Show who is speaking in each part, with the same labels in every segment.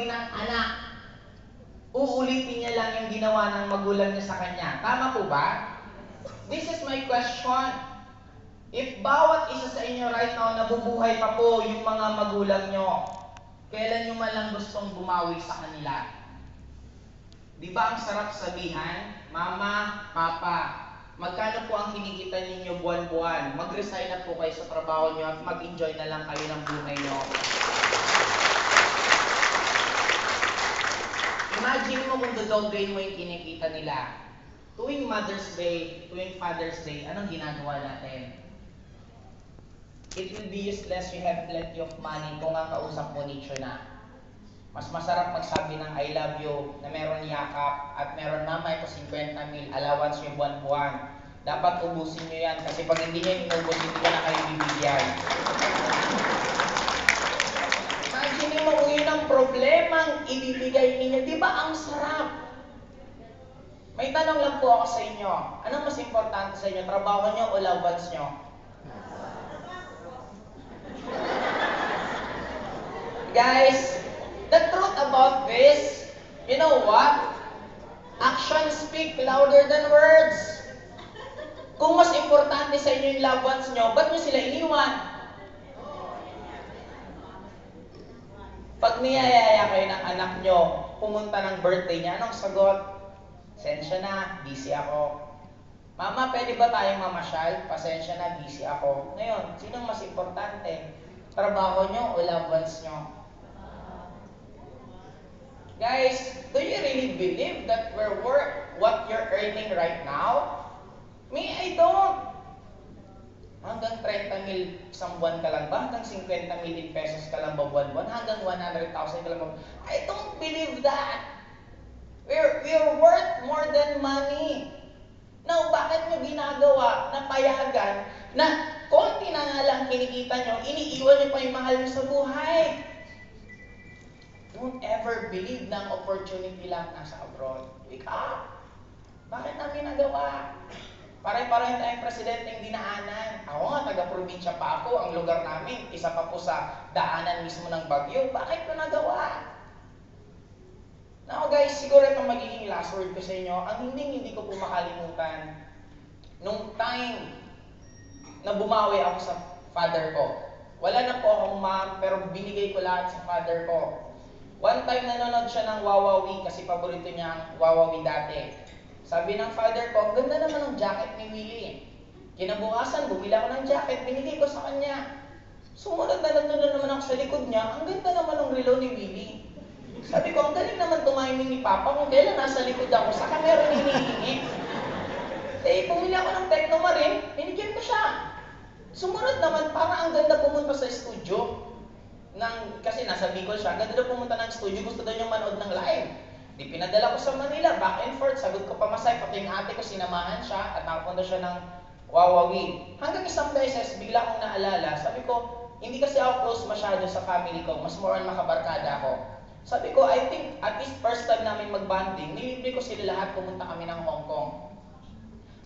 Speaker 1: din ng anak, uulitin niya lang yung ginawa ng magulang niya sa kanya. Tama po ba? This is my question. If bawat isa sa inyo right now nabubuhay pa po yung mga magulang nyo, kailan nyo man lang gustong bumawi sa kanila? Di ba ang sarap sabihan, Mama, Papa, magkano po ang kinikita ninyo buwan-buwan? Mag-resign na po kayo sa trabaho nyo at mag-enjoy na lang kayo ng buhay nyo. Imagine mo kung dodoblein mo yung kinikita nila. Tuwing Mother's Day, tuwing Father's Day, anong ginagawa natin? It will be useless, you have plenty of money kung ang kausap mo nicho na. Mas masarap magsabi ng I love you na meron yakap at meron mama ito 50 mil, allowance yung buwan-buwan. Dapat ubusin nyo yan kasi pag hindi nyo inubos, hindi ko na kayo bibigyan. Imagine mo kung yun ang problemang ibibigay ninyo. Di ba ang sarap? May tanong lang po ako sa inyo. Anong mas importante sa inyo? Trabaho nyo o allowance nyo? Guys, the truth about this, you know what? Actions speak louder than words. Kung mas importante sa inyo yung loved ones nyo, ba't nyo sila iniwan? Pag niyayaya kayo ng anak nyo, pumunta ng birthday niya, anong sagot? Pasensya na, busy ako. Mama, pwede ba tayong mamasyal? Pasensya na, busy ako. Ngayon, sinong mas importante? Trabaho nyo o loved ones nyo? Guys, do you really believe that we're worth what you're earning right now? Me, I don't. Hanggang 30 mil isang buwan ka lang ba? Hanggang 50 mil pesos ka lang ba buwan-buwan? Hanggang 100,000 ka lang ba? I don't believe that. We're worth more than money. Now, bakit nyo ginagawa na payagan na konti na nga lang kinikita nyo, iniiwan nyo pa yung mahal nyo sa buhay? Don't ever believe na ang opportunity lang nasa abroad. Wake up! Bakit namin nagawa? Pare-pareho tayong presidenteng dinaanan. Ako nga, taga-probinsya pa ako. Ang lugar namin, isa pa po sa daanan mismo ng bagyo. Bakit ko nagawa? Now guys, siguro itong magiging last word ko sa inyo. Ang hindi ko po makalimutan, nung time na bumawi ako sa father ko. Wala na po akong mom, pero binigay ko lahat sa father ko. One time nanonood siya ng Wawawi kasi paborito niya ang Wawawi dati. Sabi ng father ko, ang ganda naman ng jacket ni Willie. Kinabukasan, bumili ako ng jacket, binigay ko sa kanya. Sumunod na naman ako sa likod niya, ang ganda naman ng relo ni Willie. Sabi ko, ang galing naman tumiming ni Papa kung kailan nasa likod ako, saka meron hinihingi. Eh, bumili ako ng Tecno Marine, binigyan ko siya. Sumunod naman, para ang ganda pumunta sa studio. Kasi nasa Bicol siya, ganda daw pumunta ng studio, gusto daw niyang manood ng live. Di pinadala ko sa Manila, back and forth, sagot ko pamasay, pati yung ate ko, sinamahan siya at nakapunta siya ng Wawawi. Hanggang isang beses, bigla kong naalala, sabi ko, hindi kasi ako close masyado sa family ko, mas more on makabarkada ako. Sabi ko, I think at least first time namin mag-bonding, nilibre ko sila lahat, pumunta kami ng Hong Kong.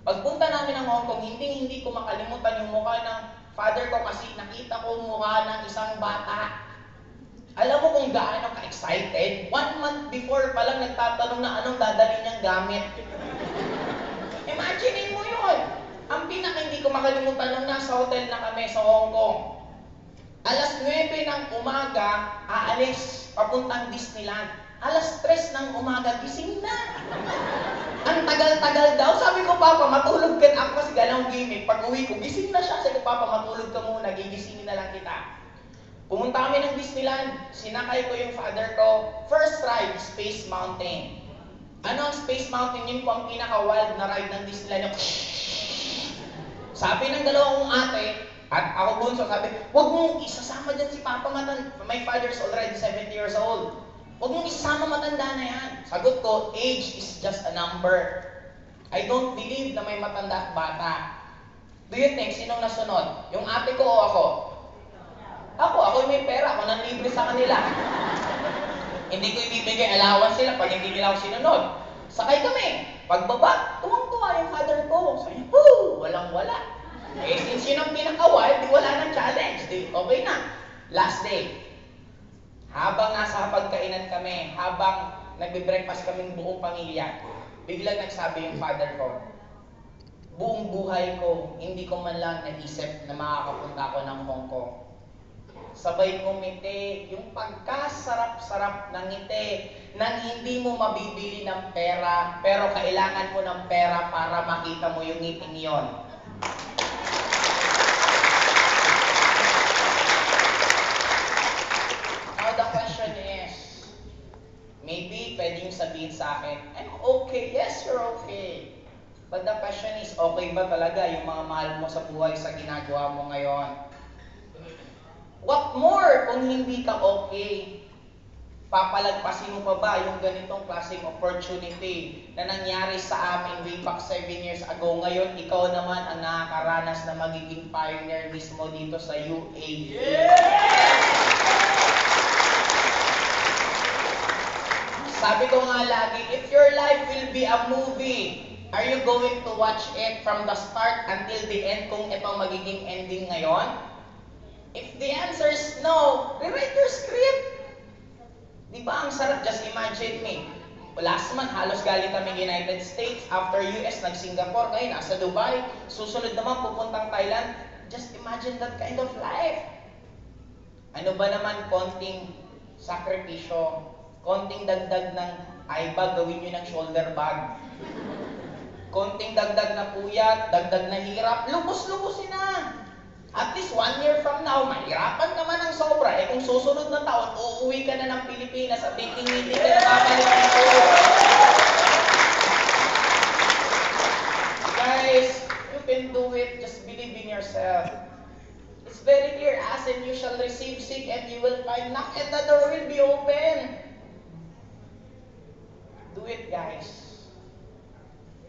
Speaker 1: Pagpunta namin ng Hong Kong, hindi ko makalimutan yung mukha ng father ko kasi nakita ko yung mukha ng isang bata. Alam mo kung gaano ka-excited? 1 month before pa lang nagtatanong na anong dadalhin niyang gamit. Imagine mo yun! Ang pinaka hindi ko makalimutan nung nasa hotel na kami sa Hong Kong. Alas 9 ng umaga, aalis, papuntang Disneyland. Alas 3 ng umaga, gising na. Ang tagal-tagal daw. Sabi ko, Papa, matulog ka na ako kasi ganang gimmick. Pag uwi ko, gising na siya. Sabi ko, Papa, matulog ka muna, gigisingin na lang kita. Pumunta kami ng Disneyland, sinakay ko yung father ko. First ride, Space Mountain. Ano ang Space Mountain? Yun po ang pinaka-wild na ride ng Disneyland. Sabi ng dalawang ate, at ako bunso, sabi, huwag mong isasama dyan si Papa Matan. My father's already 70 years old. Huwag mong isasama, matanda na yan. Sagot ko, age is just a number. I don't believe na may matanda at bata. Do you think, sinong nasunod? Yung ate ko o ako? Ako yung may pera, ako nang libre sa kanila. Hindi ko ibibigay allowance sila pag hindi nila ako sinunod. Sakay kami. Pagbaba, tuwang-tuwa yung father ko. Sabi niya, woo! Walang-wala. Eh, since yun ang pinaka-wild, di wala ng challenge. Di, okay na. Last day. Habang nasa hapagkainan kami, kami, habang nagbe-breakfast kaming buong pamilya, biglang nagsabi yung father ko, buong buhay ko, hindi ko man lang naisip na makakapunta ako ng Hong Kong. Sabay ngumiti, yung pagkasarap-sarap ng ngiti, nang hindi mo mabibili ng pera, pero kailangan mo ng pera para makita mo yung ngiting yon. Now the question is, maybe pwedeng sabihin sa akin, I'm okay. Yes, you're okay. But the question is, okay ba talaga yung mga mahal mo sa buhay sa ginagawa mo ngayon? What more kung hindi ka okay? Papalagpasin mo pa ba yung ganitong klaseng opportunity na nangyari sa amin way back 7 years ago? Ngayon, ikaw naman ang nakakaranas na magiging pioneer mismo dito sa UAE. Sabi ko nga lagi, if your life will be a movie, are you going to watch it from the start until the end kung ito magiging ending ngayon? If the answer is no, rewrite your script. Di ba ang sarap? Just imagine me. Last month, halos galing kami United States. After US, nag-Singapore. Ngayon, nasa Dubai. Susunod naman, pupuntang Thailand. Just imagine that kind of life. Ano ba naman konting sakripisyo? Konting dagdag ng eye bag, gawin nyo ng shoulder bag. Konting dagdag na puyat, dagdag na hirap, lubos-lubosin na. At least 1 year from now, mahirapan naman ang sobra. Eh kung susunod na taon, uuwi ka na ng Pilipinas at meeting-meeting ka na babalik dito. Guys, you can do it. Just believe in yourself. It's very clear. Ask and you shall receive, seek and you will find, knock and the door will be open. Do it, guys.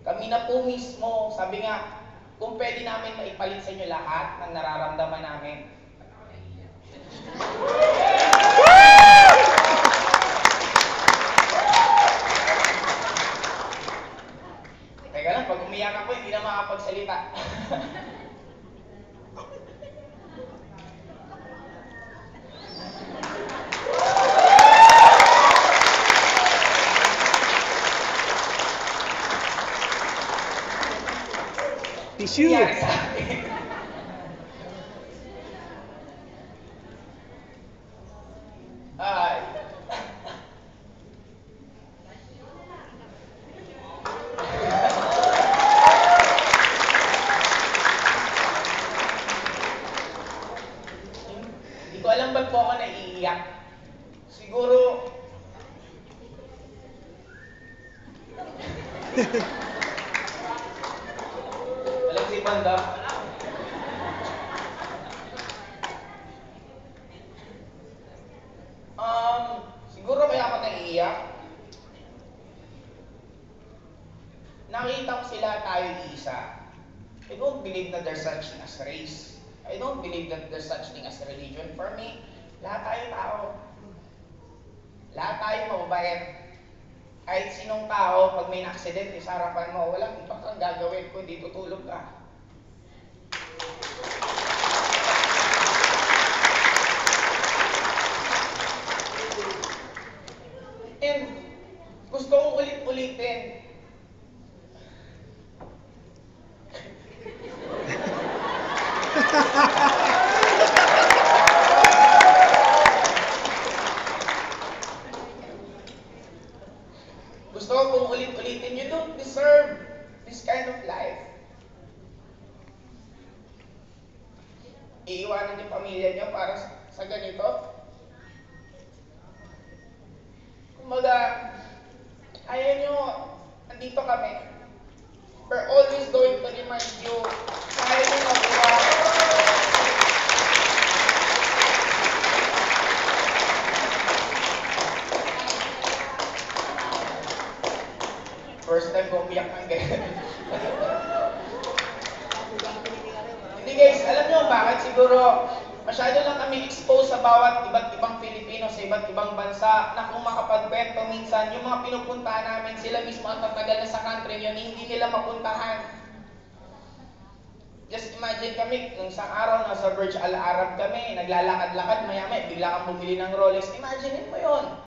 Speaker 1: Kami na po mismo, sabi nga, kung pwede namin maipalit sa inyo lahat ng nararamdaman namin. Teka lang, pag umiyak ako, hindi na makapagsalita.
Speaker 2: Tissue!
Speaker 1: Nangyari sa akin. Ay. Hindi ko alam ba't po ako naiiyak. Siguro, alam si Banda. Siguro kaya ako naiiyak. Nakita ko sila tayo isa. I don't believe that there's such thing as race. I don't believe that there's such thing as religion. For me, lahat tayo tao. Lahat tayo mababait. Kahit sinong tao, pag may na-aksidente sa harapan mo, walang ibang kang gagawin kundi tutulog ka. And gusto kong ulit-ulitin. Gusto ko kung ulit-ulitin, you don't deserve this kind of life. Iiwanan yung pamilya niyo para sa ganito. Kumbaga, ayaw nyo, andito kami. We're always going to remind you, kaya nyo magawa. First time ko umiyak ng ganyan. Hindi guys, alam nyo bakit siguro masyado lang kami exposed sa bawat iba't ibang Pilipino sa iba't ibang bansa na kung makapagkwento minsan, yung mga pinupuntahan namin, sila mismo ang tatagal na sa country yun, hindi nila mapuntahan. Just imagine kami, nung isang araw nasa Burj Al Arab kami, naglalakad-lakad, maya-maya, bigla kang bumili ng Rolex. Imagine mo yun.